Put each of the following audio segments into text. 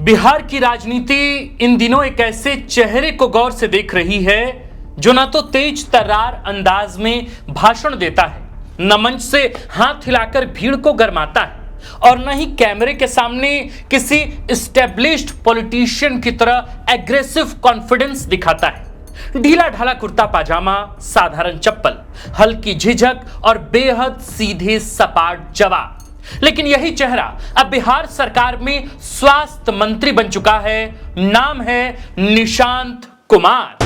बिहार की राजनीति इन दिनों एक ऐसे चेहरे को गौर से देख रही है जो न तो तेज तर्रार अंदाज में भाषण देता है, न मंच से हाथ हिलाकर भीड़ को गरमाता है और न ही कैमरे के सामने किसी एस्टेब्लिश्ड पॉलिटिशियन की तरह एग्रेसिव कॉन्फिडेंस दिखाता है। ढीला ढाला कुर्ता पाजामा, साधारण चप्पल, हल्की झिझक और बेहद सीधे सपाट जवाब। लेकिन यही चेहरा अब बिहार सरकार में स्वास्थ्य मंत्री बन चुका है। नाम है निशांत कुमार।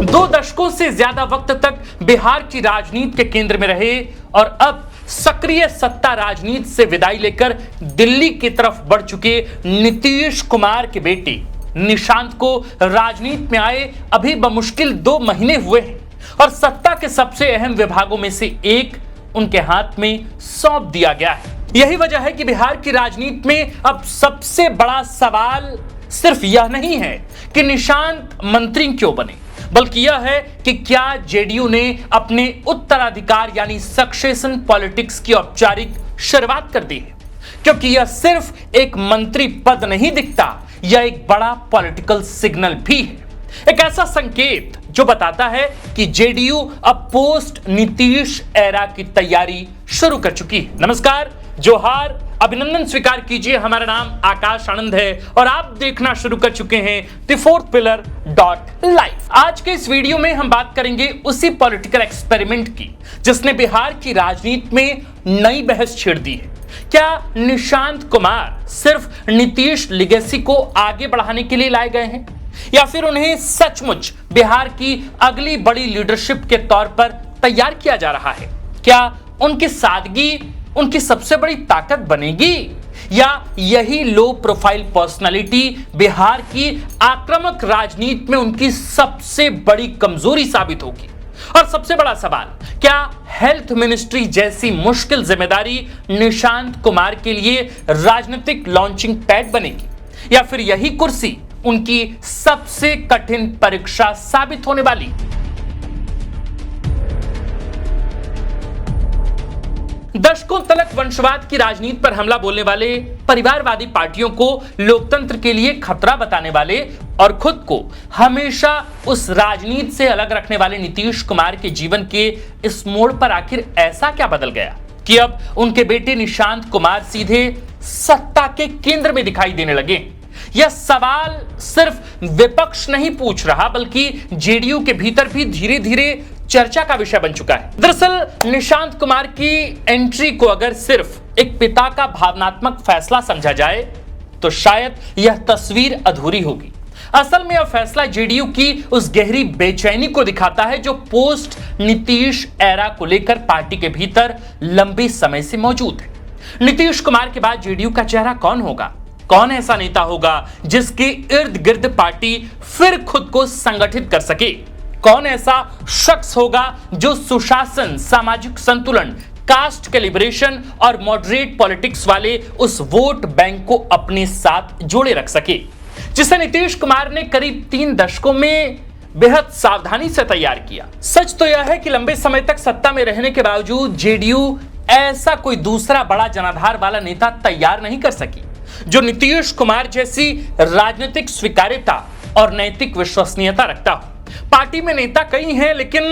दो दशकों से ज्यादा वक्त तक बिहार की राजनीति के केंद्र में रहे और अब सक्रिय सत्ता राजनीति से विदाई लेकर दिल्ली की तरफ बढ़ चुके नीतीश कुमार के बेटे निशांत को राजनीति में आए अभी बमुश्किल 2 महीने हुए हैं और सत्ता के सबसे अहम विभागों में से एक उनके हाथ में सौंप दिया गया है। यही वजह है कि बिहार की राजनीति में अब सबसे बड़ा सवाल सिर्फ यह नहीं है कि निशांत मंत्री क्यों बने, बल्कि यह है कि क्या जेडीयू ने अपने उत्तराधिकार यानी सक्सेशन पॉलिटिक्स की औपचारिक शुरुआत कर दी है, क्योंकि यह सिर्फ एक मंत्री पद नहीं दिखता, यह एक बड़ा पॉलिटिकल सिग्नल भी है, एक ऐसा संकेत जो बताता है कि जेडीयू अब पोस्ट नीतीश एरा की तैयारी शुरू कर चुकी है। नमस्कार, जोहार, अभिनंदन स्वीकार कीजिए। हमारा नाम आकाश आनंद है और आप देखना शुरू कर चुके हैं द फोर्थ पिलर .लाइव। आज के इस वीडियो में हम बात करेंगे उसी पॉलिटिकल एक्सपेरिमेंट की जिसने बिहार की राजनीति में नई बहस छेड़ दी है। क्या निशांत कुमार सिर्फ नीतीश लिगेसी को आगे बढ़ाने के लिए लाए गए हैं या फिर उन्हें सचमुच बिहार की अगली बड़ी लीडरशिप के तौर पर तैयार किया जा रहा है? क्या उनकी सादगी उनकी सबसे बड़ी ताकत बनेगी या यही लो प्रोफाइल पर्सनालिटी बिहार की आक्रामक राजनीति में उनकी सबसे बड़ी कमजोरी साबित होगी? और सबसे बड़ा सवाल, क्या हेल्थ मिनिस्ट्री जैसी मुश्किल जिम्मेदारी निशांत कुमार के लिए राजनीतिक लॉन्चिंग पैड बनेगी या फिर यही कुर्सी उनकी सबसे कठिन परीक्षा साबित होने वाली? दशकों तक वंशवाद की राजनीति पर हमला बोलने वाले, परिवारवादी पार्टियों को लोकतंत्र के लिए खतरा बताने वाले और खुद को हमेशा उस राजनीति से अलग रखने वाले नीतीश कुमार के जीवन के इस मोड़ पर आखिर ऐसा क्या बदल गया कि अब उनके बेटे निशांत कुमार सीधे सत्ता के केंद्र में दिखाई देने लगे? यह सवाल सिर्फ विपक्ष नहीं पूछ रहा, बल्कि जेडीयू के भीतर भी धीरे धीरे चर्चा का विषय बन चुका है। दरअसल निशांत कुमार की एंट्री को अगर सिर्फ एक पिता का भावनात्मक फैसला समझा जाए तो शायद यह तस्वीर अधूरी होगी। असल में यह फैसला जेडीयू की उस गहरी बेचैनी को दिखाता है जो पोस्ट नीतीश एरा को लेकर पार्टी के भीतर लंबे समय से मौजूद है। नीतीश कुमार के बाद जेडीयू का चेहरा कौन होगा? कौन ऐसा नेता होगा जिसके इर्द गिर्द पार्टी फिर खुद को संगठित कर सके? कौन ऐसा शख्स होगा जो सुशासन, सामाजिक संतुलन, कास्ट कैलिब्रेशन और मॉडरेट पॉलिटिक्स वाले उस वोट बैंक को अपने साथ जोड़े रख सके, जिसे नीतीश कुमार ने करीब 3 दशकों में बेहद सावधानी से तैयार किया? सच तो यह है कि लंबे समय तक सत्ता में रहने के बावजूद जेडीयू ऐसा कोई दूसरा बड़ा जनाधार वाला नेता तैयार नहीं कर सकी जो नीतीश कुमार जैसी राजनीतिक स्वीकार्यता और नैतिक विश्वसनीयता रखता हो। पार्टी में नेता कई हैं लेकिन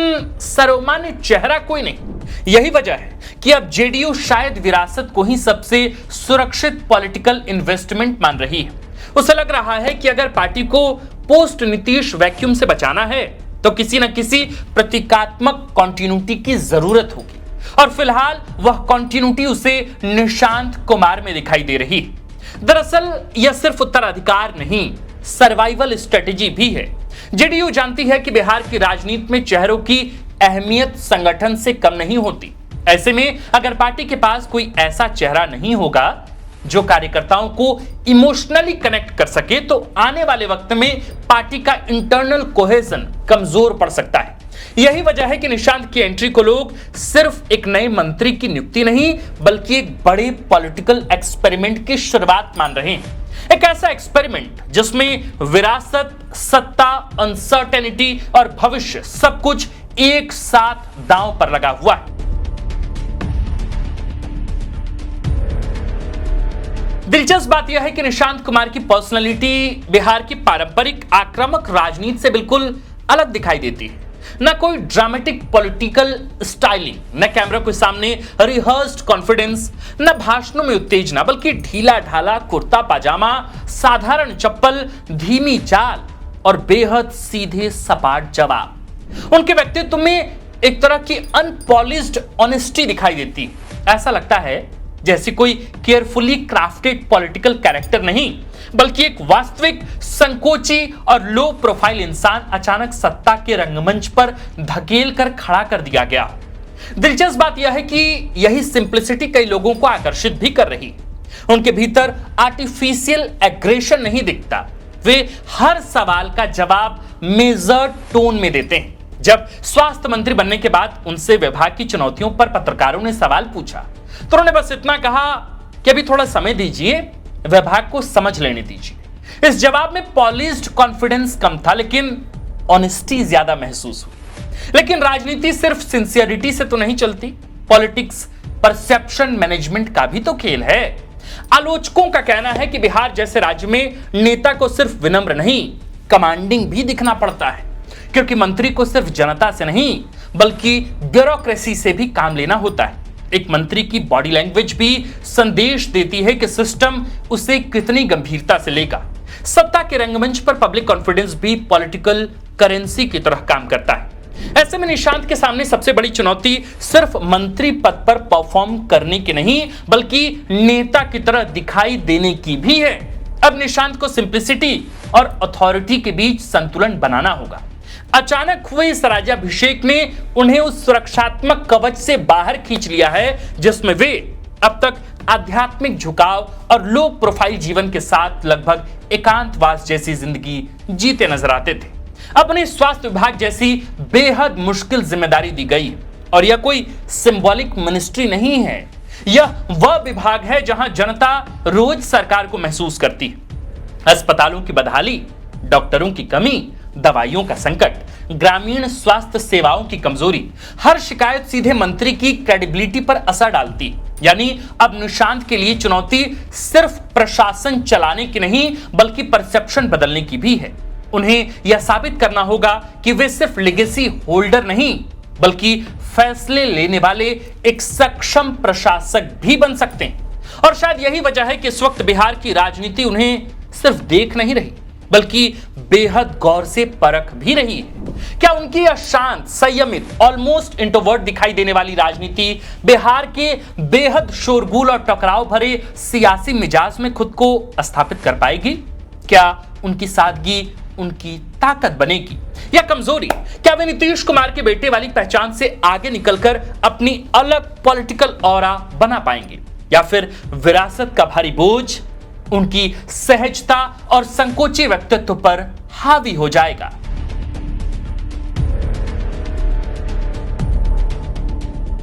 सर्वमान्य चेहरा कोई नहीं। यही वजह है कि अब जेडीयू शायद विरासत को ही सबसे सुरक्षित पॉलिटिकल इन्वेस्टमेंट मान रही है। उसे लग रहा है कि अगर पार्टी को पोस्ट नीतीश वैक्यूम से बचाना है तो किसी न किसी प्रतीकात्मक कॉन्टिन्यूटी की जरूरत होगी और फिलहाल वह कॉन्टिन्यूटी उसे निशांत कुमार में दिखाई दे रही है। दरअसल यह सिर्फ उत्तराधिकार नहीं, सर्वाइवल स्ट्रेटेजी भी है। जेडीयू जानती है कि बिहार की राजनीति में चेहरों की अहमियत संगठन से कम नहीं होती। ऐसे में अगर पार्टी के पास कोई ऐसा चेहरा नहीं होगा जो कार्यकर्ताओं को इमोशनली कनेक्ट कर सके तो आने वाले वक्त में पार्टी का इंटरनल कोहेजन कमजोर पड़ सकता है। यही वजह है कि निशांत की एंट्री को लोग सिर्फ एक नए मंत्री की नियुक्ति नहीं बल्कि एक बड़े पॉलिटिकल एक्सपेरिमेंट की शुरुआत मान रहे हैं। एक ऐसा एक्सपेरिमेंट जिसमें विरासत, सत्ता, अनसर्टेनिटी और भविष्य सब कुछ एक साथ दांव पर लगा हुआ है। दिलचस्प बात यह है कि निशांत कुमार की पर्सनालिटी बिहार की पारंपरिक आक्रामक राजनीति से बिल्कुल अलग दिखाई देती है। न कोई ड्रामेटिक पॉलिटिकल स्टाइलिंग, न कैमरा के सामने रिहर्स्ड कॉन्फिडेंस, न भाषणों में उत्तेजना, बल्कि ढीला ढाला कुर्ता पाजामा, साधारण चप्पल, धीमी चाल और बेहद सीधे सपाट जवाब। उनके व्यक्तित्व में एक तरह की अनपॉलिश्ड ऑनेस्टी दिखाई देती। ऐसा लगता है जैसे कोई केयरफुली क्राफ्टेड पॉलिटिकल कैरेक्टर नहीं, बल्कि एक वास्तविक संकोची और लो प्रोफाइल इंसान अचानक सत्ता के रंगमंच पर धकेल कर खड़ा कर दिया गया। दिलचस्प बात यह है कि यही सिंप्लिसिटी कई लोगों को आकर्षित भी कर रही। उनके भीतर आर्टिफिशियल एग्रेशन नहीं दिखता। वे हर सवाल का जवाब मेजर्ड टोन में देते हैं। जब स्वास्थ्य मंत्री बनने के बाद उनसे विभाग की चुनौतियों पर पत्रकारों ने सवाल पूछा तो उन्होंने बस इतना कहा कि अभी थोड़ा समय दीजिए, विभाग को समझ लेने दीजिए। इस जवाब में पॉलिश्ड कॉन्फिडेंस कम था, लेकिन ऑनेस्टी ज्यादा महसूस हुई। लेकिन राजनीति सिर्फ सिंसियरिटी से तो नहीं चलती। पॉलिटिक्स परसेप्शन मैनेजमेंट का भी तो खेल है। आलोचकों का कहना है कि बिहार जैसे राज्य में नेता को सिर्फ विनम्र नहीं, कमांडिंग भी दिखना पड़ता है, क्योंकि मंत्री को सिर्फ जनता से नहीं बल्कि ब्यूरोक्रेसी से भी काम लेना होता है। एक मंत्री की बॉडी लैंग्वेज भी संदेश देती है कि सिस्टम उसे कितनी गंभीरता से लेगा। सत्ता के रंगमंच पर पब्लिक कॉन्फिडेंस भी पॉलिटिकल करेंसी की तरह काम करता है। ऐसे में निशांत के सामने सबसे बड़ी चुनौती सिर्फ मंत्री पद पर परफॉर्म करने की नहीं, बल्कि नेता की तरह दिखाई देने की भी है। अब निशांत को सिंप्लिसिटी और अथॉरिटी के बीच संतुलन बनाना होगा। अचानक हुए इस राज्याभिषेक ने उन्हें उस सुरक्षात्मक कवच से बाहर खींच लिया है जिसमें वे अब तक आध्यात्मिक झुकाव और लो प्रोफाइल जीवन के साथ लगभग एकांतवास जैसी जिंदगी जीते नजर आते थे। अब उन्हें स्वास्थ्य विभाग जैसी बेहद मुश्किल जिम्मेदारी दी गई और यह कोई सिंबॉलिक मिनिस्ट्री नहीं है। यह वह विभाग है जहां जनता रोज सरकार को महसूस करती है। अस्पतालों की बदहाली, डॉक्टरों की कमी, दवाइयों का संकट, ग्रामीण स्वास्थ्य सेवाओं की कमजोरी, हर शिकायत सीधे मंत्री की क्रेडिबिलिटी पर असर डालती। यानी अब निशांत के लिए चुनौती सिर्फ प्रशासन चलाने की नहीं बल्कि परसेप्शन बदलने की भी है। उन्हें यह साबित करना होगा कि वे सिर्फ लेगेसी होल्डर नहीं बल्कि फैसले लेने वाले एक सक्षम प्रशासक भी बन सकते हैं। और शायद यही वजह है कि इस वक्त बिहार की राजनीति उन्हें सिर्फ देख नहीं रही बल्कि बेहद गौर से परख भी रही है। क्या उनकी अशांत, संयमित, ऑलमोस्ट इंट्रोवर्ट दिखाई देने वाली राजनीति बिहार के बेहद शोरगुल और टकराव भरे सियासी मिजाज में खुद को स्थापित कर पाएगी? क्या उनकी सादगी उनकी ताकत बनेगी या कमजोरी? क्या वे नीतीश कुमार के बेटे वाली पहचान से आगे निकलकर अपनी अलग पॉलिटिकल ऑरा बना पाएंगे या फिर विरासत का भारी बोझ उनकी सहजता और संकोची व्यक्तित्व पर हावी हो जाएगा?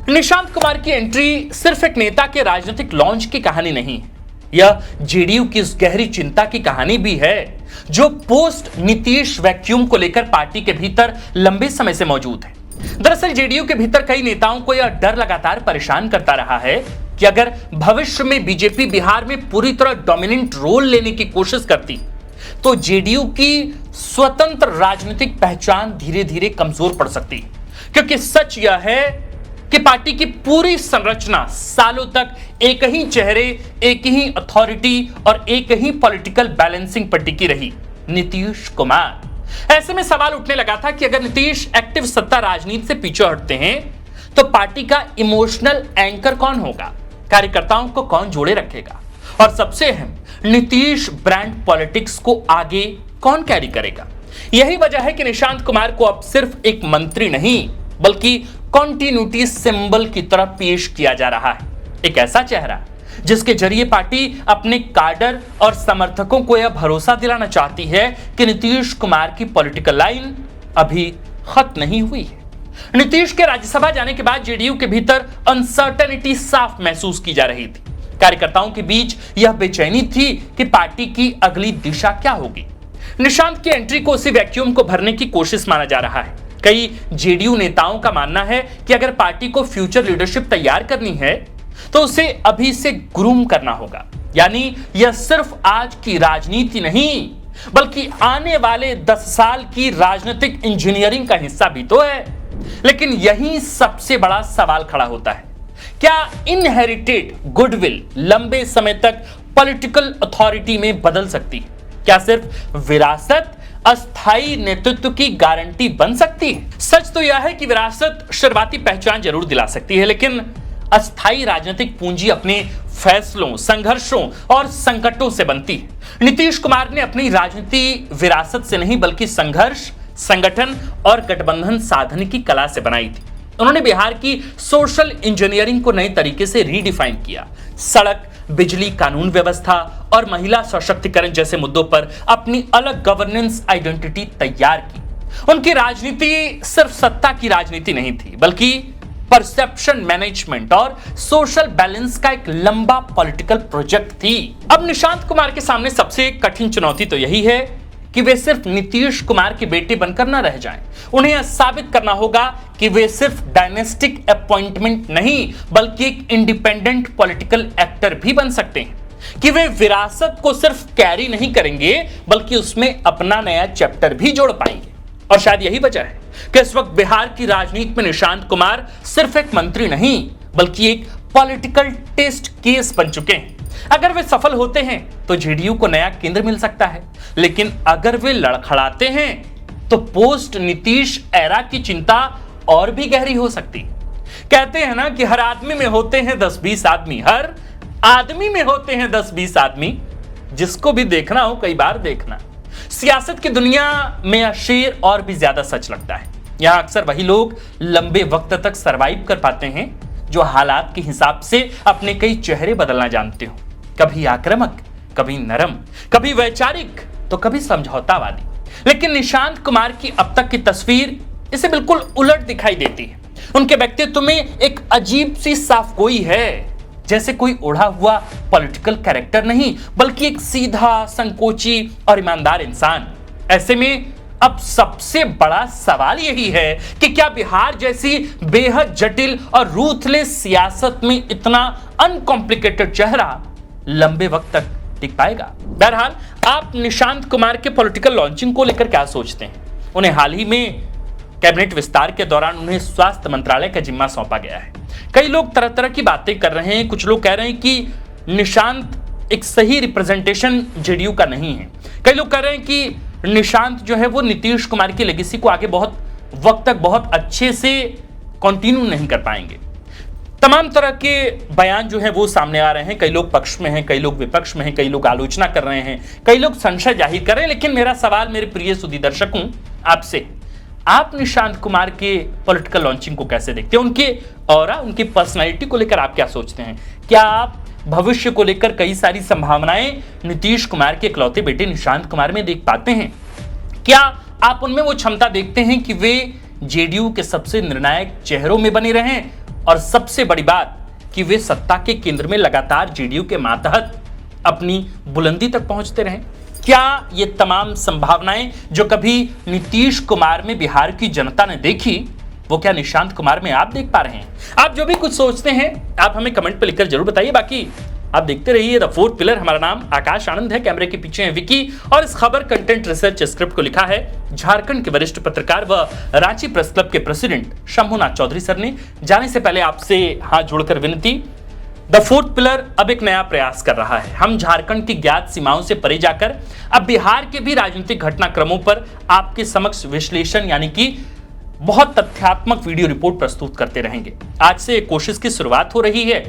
निशांत कुमार की एंट्री सिर्फ एक नेता के राजनीतिक लॉन्च की कहानी नहीं है, यह जेडीयू की उस गहरी चिंता की कहानी भी है जो पोस्ट नीतीश वैक्यूम को लेकर पार्टी के भीतर लंबे समय से मौजूद है। दरअसल जेडीयू के भीतर कई नेताओं को यह डर लगातार परेशान करता रहा है कि अगर भविष्य में बीजेपी बिहार में पूरी तरह डोमिनेंट रोल लेने की कोशिश करती तो जेडीयू की स्वतंत्र राजनीतिक पहचान धीरे धीरे कमजोर पड़ सकती है। क्योंकि सच यह है कि पार्टी की पूरी संरचना सालों तक एक ही चेहरे, एक ही अथॉरिटी और एक ही पॉलिटिकल बैलेंसिंग पर टिकी रही, नीतीश कुमार। ऐसे में सवाल उठने लगा था कि अगर नीतीश एक्टिव सत्ता राजनीति से पीछे हटते हैं तो पार्टी का इमोशनल एंकर कौन होगा, कार्यकर्ताओं को कौन जोड़े रखेगा और सबसे अहम नीतीश ब्रांड पॉलिटिक्स को आगे कौन कैरी करेगा। यही वजह है कि निशांत कुमार को अब सिर्फ एक मंत्री नहीं बल्कि कॉन्टिन्यूटी सिंबल की तरह पेश किया जा रहा है। एक ऐसा चेहरा जिसके जरिए पार्टी अपने काडर और समर्थकों को यह भरोसा दिलाना चाहती है कि नीतीश कुमार की पॉलिटिकल लाइन अभी खत्म नहीं हुई है। नीतीश के राज्यसभा जाने के बाद जेडीयू के भीतर अनसर्टेनिटी साफ महसूस की जा रही थी। कार्यकर्ताओं के बीच यह बेचैनी थी कि पार्टी की अगली दिशा क्या होगी। निशांत की एंट्री को उसी वैक्यूम को भरने की कोशिश माना जा रहा है। कई जेडीयू नेताओं का मानना है कि अगर पार्टी को फ्यूचर लीडरशिप तैयार करनी है तो उसे अभी से ग्रूम करना होगा। यानी यह सिर्फ आज की राजनीति नहीं बल्कि आने वाले 10 साल की राजनीतिक इंजीनियरिंग का हिस्सा भी तो है। लेकिन यही सबसे बड़ा सवाल खड़ा होता है, क्या इनहेरिटेड गुडविल लंबे समय तक पॉलिटिकल अथॉरिटी में बदल सकती है? क्या सिर्फ विरासत अस्थायी नेतृत्व की गारंटी बन सकती है? सच तो यह है कि विरासत शुरुआती पहचान जरूर दिला सकती है, लेकिन अस्थायी राजनीतिक पूंजी अपने फैसलों, संघर्षों और संकटों से बनती है। नीतीश कुमार ने अपनी राजनीति विरासत से नहीं बल्कि संघर्ष, संगठन और गठबंधन साधन की कला से बनाई थी। उन्होंने बिहार की सोशल इंजीनियरिंग को नए तरीके से रीडिफाइन किया। सड़क, बिजली, कानून व्यवस्था और महिला सशक्तिकरण जैसे मुद्दों पर अपनी अलग गवर्नेंस आइडेंटिटी तैयार की। उनकी राजनीति सिर्फ सत्ता की राजनीति नहीं थी बल्कि परसेप्शन मैनेजमेंट और सोशल बैलेंस का एक लंबा पॉलिटिकल प्रोजेक्ट थी। अब निशांत कुमार के सामने सबसे कठिन चुनौती तो यही है कि वे सिर्फ नीतीश कुमार के बेटे बनकर न रह जाएं। उन्हें यह साबित करना होगा कि वे सिर्फ डायनेस्टिक अपॉइंटमेंट नहीं बल्कि एक इंडिपेंडेंट पॉलिटिकल एक्टर भी बन सकते हैं, कि वे विरासत को सिर्फ कैरी नहीं करेंगे बल्कि उसमें अपना नया चैप्टर भी जोड़ पाएंगे। और शायद यही वजह है कि इस वक्त बिहार की राजनीति में निशांत कुमार सिर्फ एक मंत्री नहीं बल्कि एक पॉलिटिकल टेस्ट केस बन चुके हैं। अगर वे सफल होते हैं तो जेडीयू को नया केंद्र मिल सकता है, लेकिन अगर वे लड़खड़ाते हैं तो पोस्ट नीतीश एरा की चिंता और भी गहरी हो सकती। कहते हैं ना कि हर आदमी में होते हैं 10-20 आदमी, हर आदमी में होते हैं 10-20 आदमी, जिसको भी देखना हो कई बार देखना। सियासत की दुनिया में यह शेर और भी ज्यादा सच लगता है। यहां अक्सर वही लोग लंबे वक्त तक सरवाइव कर पाते हैं जो हालात के हिसाब से अपने कई चेहरे बदलना जानते हो। कभी आक्रामक, कभी नरम, कभी वैचारिक तो कभी समझौतावादी। लेकिन निशांत कुमार की अब तक की तस्वीर इसे बिल्कुल उलट दिखाई देती है। उनके व्यक्तित्व में एक अजीब सी साफ गोई है, जैसे कोई ओढ़ा हुआ पॉलिटिकल कैरेक्टर नहीं बल्कि एक सीधा, संकोची और ईमानदार इंसान। ऐसे में अब सबसे बड़ा सवाल यही है कि क्या बिहार जैसी बेहद जटिल और रूथलेस सियासत में इतना अनकॉम्प्लिकेटेड चेहरा लंबे वक्त तक टिक पाएगा? बहरहाल, आप निशांत कुमार के पॉलिटिकल लॉन्चिंग को लेकर क्या सोचते हैं? उन्हें हाल ही में कैबिनेट विस्तार के दौरान उन्हें स्वास्थ्य मंत्रालय का जिम्मा सौंपा गया है। कई लोग तरह तरह की बातें कर रहे हैं। कुछ लोग कह रहे हैं कि निशांत एक सही रिप्रेजेंटेशन जेडीयू का नहीं है। कई लोग कह रहे हैं कि निशांत जो है वो नीतीश कुमार की लेगेसी को आगे बहुत वक्त तक बहुत अच्छे से कंटिन्यू नहीं कर पाएंगे। तमाम तरह के बयान जो है वो सामने आ रहे हैं। कई लोग पक्ष में हैं, कई लोग विपक्ष में हैं, कई लोग आलोचना कर रहे हैं, कई लोग संशय जाहिर कर रहे हैं। लेकिन मेरा सवाल मेरे प्रिय सुधी दर्शकों आपसे, आप निशांत कुमार के पॉलिटिकल लॉन्चिंग को कैसे देखते हैं? उनके ऑरा, उनकी पर्सनालिटी को लेकर आप क्या सोचते हैं? क्या आप भविष्य को लेकर कई सारी संभावनाएं नीतीश कुमार के इकलौते बेटे निशांत कुमार में देख पाते हैं? क्या आप उनमें वो क्षमता देखते हैं कि वे जेडीयू के सबसे निर्णायक चेहरों में बने रहें? और सबसे बड़ी बात कि वे सत्ता के केंद्र में लगातार जेडीयू के मातहत अपनी बुलंदी तक पहुंचते रहें? क्या ये तमाम संभावनाएं जो कभी नीतीश कुमार में बिहार की जनता ने देखी, वो क्या निशांत कुमार में आप देख पा रहे हैं? आप जो भी कुछ सोचते हैं आप हमें कमेंट पर लिखकर जरूर बताइए। बाकी आप देखते रहिए द फोर्थ पिलर। हमारा नाम आकाश आनंद है, कैमरे के पीछे है विकी, और इस खबर कंटेंट रिसर्च स्क्रिप्ट को लिखा है झारखंड के वरिष्ठ पत्रकार व रांची प्रेस क्लब के प्रेसिडेंट शंभुनाथ चौधरी सर ने। जाने से पहले आपसे हाथ जोड़कर विनती, द फोर्थ पिलर अब एक नया प्रयास कर रहा है। हम झारखंड की ज्ञात सीमाओं से परे जाकर अब बिहार के भी राजनीतिक घटनाक्रमों पर आपके समक्ष विश्लेषण यानी कि बहुत तथ्यात्मक वीडियो रिपोर्ट प्रस्तुत करते रहेंगे। आज से एक कोशिश की शुरुआत हो रही है।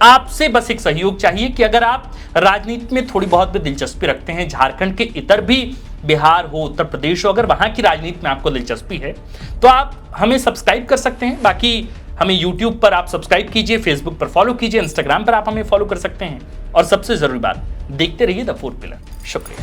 आपसे बस एक सहयोग चाहिए कि अगर आप राजनीति में थोड़ी बहुत भी दिलचस्पी रखते हैं, झारखंड के इतर भी, बिहार हो, उत्तर प्रदेश हो, अगर वहां की राजनीति में आपको दिलचस्पी है तो आप हमें सब्सक्राइब कर सकते हैं। बाकी हमें यूट्यूब पर आप सब्सक्राइब कीजिए, फेसबुक पर फॉलो कीजिए, इंस्टाग्राम पर आप हमें फॉलो कर सकते हैं। और सबसे जरूरी बात, देखते रहिए द फोर्थ पिलर। शुक्रिया।